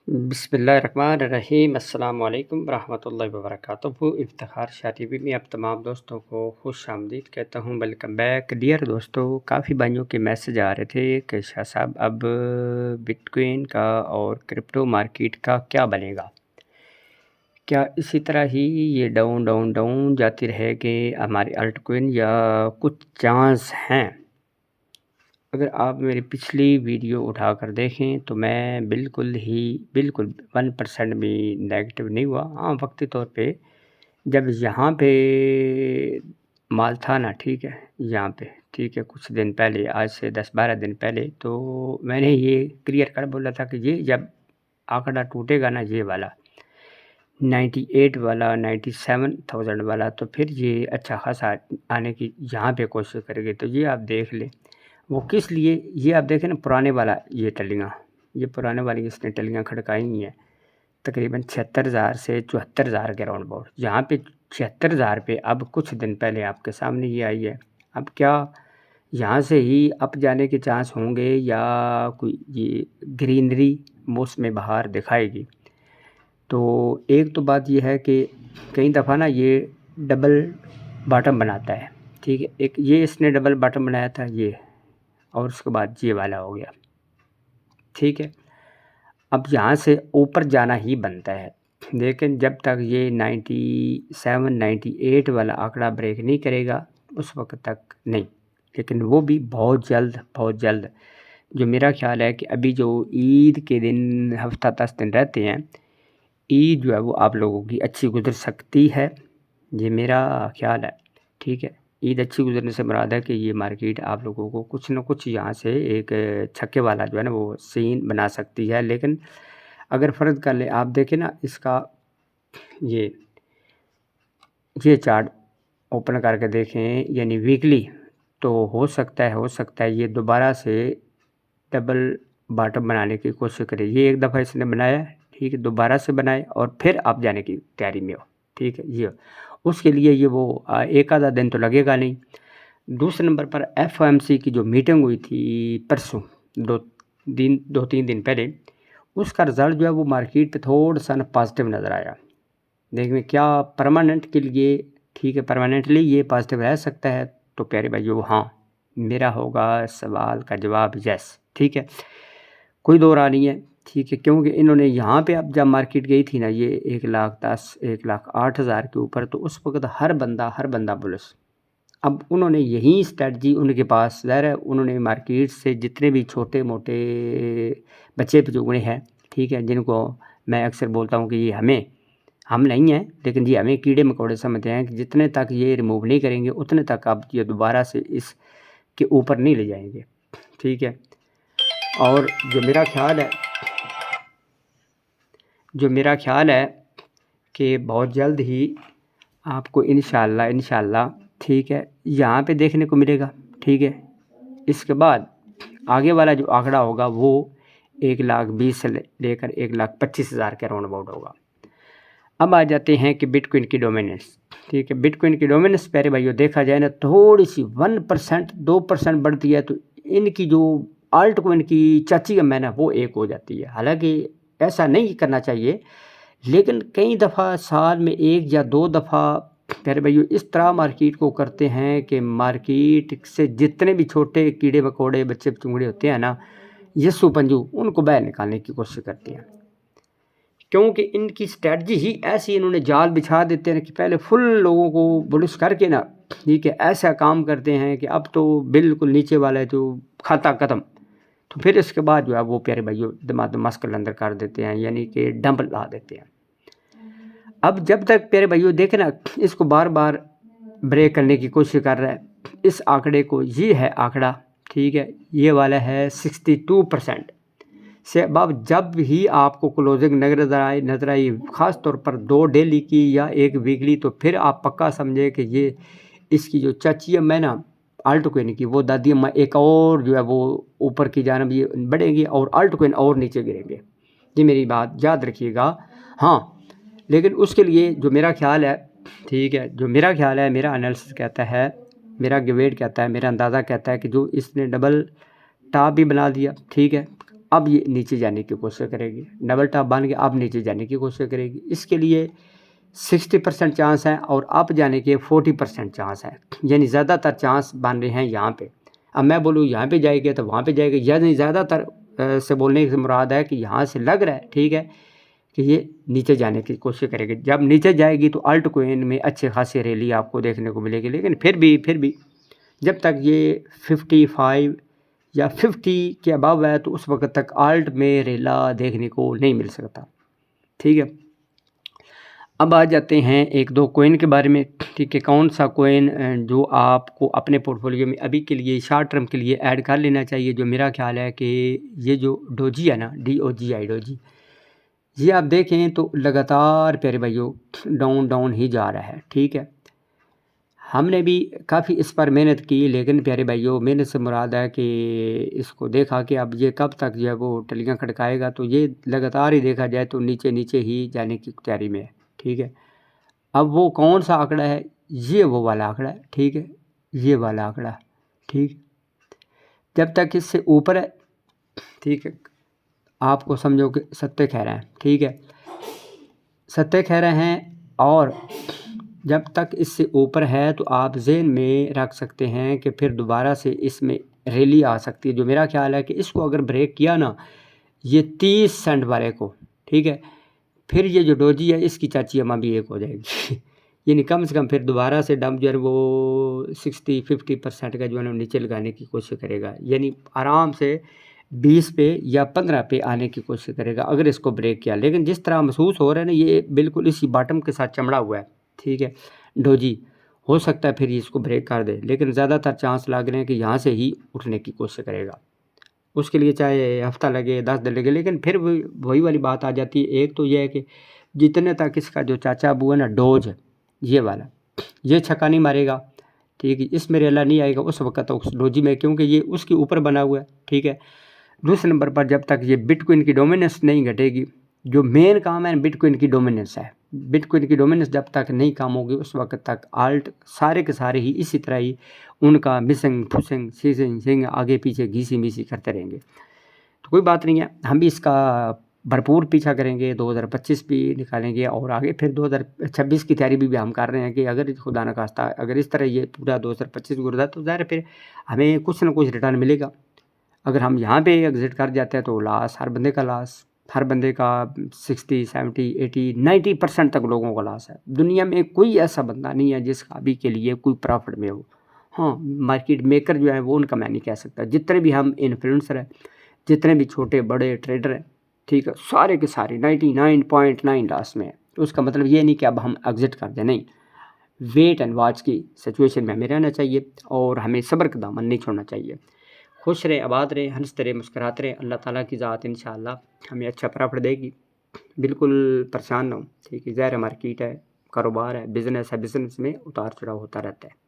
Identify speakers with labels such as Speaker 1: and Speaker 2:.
Speaker 1: बिस्मिल्लाहिर्रहमानिर्रहीम अस्सलामुअलैकुम रहमतुल्लाहि व बरकातुहू। इफ्तिखार शाह टीवी में आप तमाम दोस्तों को खुश आमदीद कहता हूँ। वेलकम बैक डियर दोस्तों। काफ़ी भाइयों के मैसेज आ रहे थे कि शाह साहब अब बिटकॉइन का और क्रिप्टो मार्केट का क्या बनेगा, क्या इसी तरह ही ये डाउन डाउन डाउन जाती रहेगी हमारी अल्टकॉइन या कुछ चांस हैं। अगर आप मेरी पिछली वीडियो उठाकर देखें तो मैं बिल्कुल 1% भी नेगेटिव नहीं हुआ। हाँ, वक्ती तौर पे जब यहाँ पे माल था ना, ठीक है, यहाँ पे ठीक है, कुछ दिन पहले, आज से 10-12 दिन पहले, तो मैंने ये क्लियर कर बोला था कि ये जब आंकड़ा टूटेगा ना, ये वाला 98 वाला 97,000 वाला, तो फिर ये अच्छा खासा आने की यहाँ पे कोशिश करेगी। तो ये आप देख लें, वो किस लिए, ये आप देखें ना, पुराने वाला ये टलियाँ, ये पुराने वाली इसने टलियाँ खड़काई हुई हैं तकरीबन 76,000 से 74,000 के राउंड अबाउट। यहाँ पे 76,000 पे अब कुछ दिन पहले आपके सामने ये आई है। अब क्या यहाँ से ही अप जाने के चांस होंगे या कोई ये ग्रीनरी मौसम बहार दिखाएगी? तो एक तो बात ये है कि कई दफ़ा ना ये डबल बॉटम बनाता है, ठीक है। एक ये इसने डबल बॉटम बनाया था ये, और उसके बाद ये वाला हो गया, ठीक है। अब यहाँ से ऊपर जाना ही बनता है, लेकिन जब तक ये 97-98 वाला आंकड़ा ब्रेक नहीं करेगा उस वक्त तक नहीं। लेकिन वो भी बहुत जल्द जो मेरा ख्याल है कि अभी जो ईद के दिन हफ्ता 10 दिन रहते हैं, ईद जो है वो आप लोगों की अच्छी गुजर सकती है, ये मेरा ख्याल है, ठीक है। ईद अच्छी गुजरने से मुराद है कि ये मार्केट आप लोगों को कुछ न कुछ यहाँ से एक छक्के वाला जो है ना वो सीन बना सकती है। लेकिन अगर फ़र्ज़ कर ले, आप देखें ना इसका ये चार्ट ओपन करके देखें यानी वीकली, तो हो सकता है ये दोबारा से डबल बॉटम बनाने की कोशिश करे। ये एक दफ़ा इसने बनाया, ठीक है, दोबारा से बनाए और फिर आप जाने की तैयारी में हो, ठीक है। ये उसके लिए ये वो एक आधा दिन तो लगेगा नहीं। दूसरे नंबर पर FOMC की जो मीटिंग हुई थी परसों, 2-3 दिन पहले, उसका रिज़ल्ट जो है वो मार्केट पे थोड़ा सा ना पॉजिटिव नज़र आया। देखिए क्या परमानेंट के लिए, ठीक है, परमानेंटली ये पॉजिटिव रह सकता है। तो प्यारे भाइयों, हाँ, मेरा होगा सवाल का जवाब यस, ठीक है, कोई दो राह नहीं है, ठीक है। क्योंकि इन्होंने यहाँ पे अब जब मार्केट गई थी ना ये 1,10,000 1,08,000 के ऊपर, तो उस वक्त हर बंदा बुलिश। अब उन्होंने यही स्ट्रेटजी उनके पास, ज़ाहिर है उन्होंने मार्केट से जितने भी छोटे मोटे बच्चे पिचुगड़े हैं, ठीक है, जिनको मैं अक्सर बोलता हूँ कि ये हम नहीं हैं, लेकिन ये हमें कीड़े मकोड़े समझते हैं कि जितने तक ये रिमूव नहीं करेंगे उतने तक आप ये दोबारा से इसके ऊपर नहीं ले जाएंगे, ठीक है। और जो मेरा ख्याल है कि बहुत जल्द ही आपको इंशाल्लाह, ठीक है, यहाँ पे देखने को मिलेगा, ठीक है। इसके बाद आगे वाला जो आंकड़ा होगा वो 1,20,000 से लेकर 1,25,000 के राउंड अबाउट होगा। अब आ जाते हैं कि बिटकॉइन की डोमिनेंस, ठीक है। बिटकॉइन की डोमिनेंस प्यारे भाइयों देखा जाए ना, थोड़ी सी 1% 2% बढ़ती है तो इनकी जो आल्ट कोइन की चाची अम्मा ना वो एक हो जाती है। हालांकि ऐसा नहीं करना चाहिए, लेकिन कई दफ़ा साल में 1 या 2 दफ़ा प्यारे भाइयों इस तरह मार्केट को करते हैं कि मार्केट से जितने भी छोटे कीड़े मकोड़े बच्चे चुंगड़े होते हैं ना, यस्सु पंजू, उनको बाहर निकालने की कोशिश करते हैं। क्योंकि इनकी स्ट्रेटजी ही ऐसी, इन्होंने जाल बिछा देते हैं कि पहले फुल लोगों को बुलिश करके ना, ठीक है, ऐसा काम करते हैं कि अब तो बिल्कुल नीचे वाला है जो खाता ख़त्म, तो फिर इसके बाद जो है वो प्यारे भाइयों दिमाग मस्कल अंदर कर देते हैं, यानी कि डंप ला देते हैं। अब जब तक प्यारे भाइयों देखे ना इसको बार बार ब्रेक करने की कोशिश कर रहा है, इस आंकड़े को, ये है आंकड़ा, ठीक है, ये वाला है 62% से अब जब ही आपको क्लोजिंग नज़र आई ख़ास तौर पर 2 डेली की या 1 वीकली, तो फिर आप पक्का समझे कि ये इसकी जो चाची अम्मा है ना आल्ट कोइन की, वो दादी अम्मा एक और जो है वो ऊपर की जानब ये बढ़ेगी और आल्ट कोइन और नीचे गिरेंगे। ये मेरी बात याद रखिएगा। हाँ, लेकिन उसके लिए जो मेरा ख्याल है, ठीक है, जो मेरा ख्याल है, मेरा एनालिसिस कहता है, मेरा गेवेट कहता है, मेरा अंदाज़ा कहता है कि जो इसने डबल टॉप भी बना दिया, ठीक है, अब ये नीचे जाने की कोशिश करेगी, डबल टॉप बन के अब नीचे जाने की कोशिश करेगी। इसके लिए 60% चांस है और अप जाने के 40% चांस है, यानी ज़्यादातर चांस बन रहे हैं यहाँ पे। अब मैं बोलूँ यहाँ पे जाएगी तो वहाँ पे जाएगी, यानी ज़्यादातर से बोलने की मुराद है कि यहाँ से लग रहा है, ठीक है, कि ये नीचे जाने की कोशिश करेगी। जब नीचे जाएगी तो अल्ट कोइन में अच्छे खासी रैली आपको देखने को मिलेगी, लेकिन फिर भी जब तक ये 55 या 50 के अबव है तो उस वक्त तक अल्ट में रेला देखने को नहीं मिल सकता, ठीक है। अब आ जाते हैं एक दो कोइन के बारे में, ठीक है। कौन सा कोइन जो आपको अपने पोर्टफोलियो में अभी के लिए शॉर्ट टर्म के लिए ऐड कर लेना चाहिए, जो मेरा ख्याल है कि ये जो डोजी है ना, DOGI डोजी, ये आप देखें तो लगातार प्यारे भाइयों डाउन ही जा रहा है, ठीक है। हमने भी काफ़ी इस पर मेहनत की, लेकिन प्यारे भाइयों मेहनत से मुराद है कि इसको देखा कि अब ये कब तक जो है वो टलियाँ खड़काएगा, तो ये लगातार ही देखा जाए तो नीचे ही जाने की तैयारी में है, ठीक है। अब वो कौन सा आंकड़ा है, ये वो वाला आंकड़ा है, ठीक है, ये वाला आंकड़ा, ठीक। जब तक इससे ऊपर है, ठीक है, आपको समझो कि सत्ते खा रहे हैं, ठीक है, सत्ते खा रहे हैं, और जब तक इससे ऊपर है तो आप ज़हन में रख सकते हैं कि फिर दोबारा से इसमें रैली आ सकती है। जो मेरा ख्याल है कि इसको अगर ब्रेक किया ना, ये 30 सेंट वाले को, ठीक है, फिर ये जो डोजी है इसकी चाची अम्मा भी एक हो जाएगी यानी कम से कम फिर दोबारा से डंप जो है वो 60-50% का जो है नीचे लगाने की कोशिश करेगा, यानी आराम से 20 पे या 15 पे आने की कोशिश करेगा अगर इसको ब्रेक किया। लेकिन जिस तरह महसूस हो रहा है ना, ये बिल्कुल इसी बॉटम के साथ चमड़ा हुआ है, ठीक है, डोजी। हो सकता है फिर इसको ब्रेक कर दे, लेकिन ज़्यादातर चांस लग रहे हैं कि यहाँ से ही उठने की कोशिश करेगा। उसके लिए चाहे हफ्ता लगे 10 दिन लगे, लेकिन फिर वही वाली बात आ जाती है। एक तो ये है कि जितने तक इसका जो चाचा अबू है ना, डोज ये वाला, ये छक्का नहीं मारेगा, ठीक है, इसमें रेला नहीं आएगा उस वक्त तो उस डोजी में, क्योंकि ये उसके ऊपर बना हुआ है, ठीक है। दूसरे नंबर पर जब तक ये बिटकॉइन की डोमिनेंस नहीं घटेगी, जो मेन काम है बिटकॉइन की डोमिनेंस है, बिटकॉइन की डोमिनेंस जब तक नहीं काम होगी उस वक्त तक आल्ट सारे के सारे ही इसी तरह ही उनका मिसिंग फुसिंग सीसिंग सिंग आगे पीछे घीसी मीसी करते रहेंगे। तो कोई बात नहीं है, हम भी इसका भरपूर पीछा करेंगे, 2025 भी निकालेंगे और आगे फिर 2026 की तैयारी भी हम कर रहे हैं कि अगर खुदा न खास्ता अगर इस तरह ये पूरा 2025 गुजरा तो ज़ाहिर फिर हमें कुछ ना कुछ रिटर्न मिलेगा। अगर हम यहाँ पे एग्ज़िट कर जाते हैं तो लॉस, हर बंदे का लॉस, हर बंदे का 60, 70, 80, 90% तक लोगों का लॉस है। दुनिया में कोई ऐसा बंदा नहीं है जिसका अभी के लिए कोई प्रॉफिट में हो। हाँ, मार्केट मेकर जो है वो उनका मैं नहीं कह सकता, जितने भी हम इन्फ्लुएंसर हैं, जितने भी छोटे बड़े ट्रेडर हैं, ठीक है, सारे के सारे 99.9 लॉस में है। उसका मतलब ये नहीं कि अब हम एग्ज़िट कर दें, नहीं, वेट एंड वॉच की सिचुएशन में हमें रहना चाहिए और हमें सब्र का दामन नहीं छोड़ना चाहिए। खुश रहें, आबाद रहें, हंसते रहें, मुस्कुराते रहें। अल्लाह ताला की ज़ात इंशाअल्लाह हमें अच्छा प्रॉफिट देगी। बिल्कुल परेशान ना हो, ठीक है, ज़ाहिर मार्केट है, कारोबार है, बिज़नेस है, बिज़नेस में उतार चढ़ाव होता रहता है।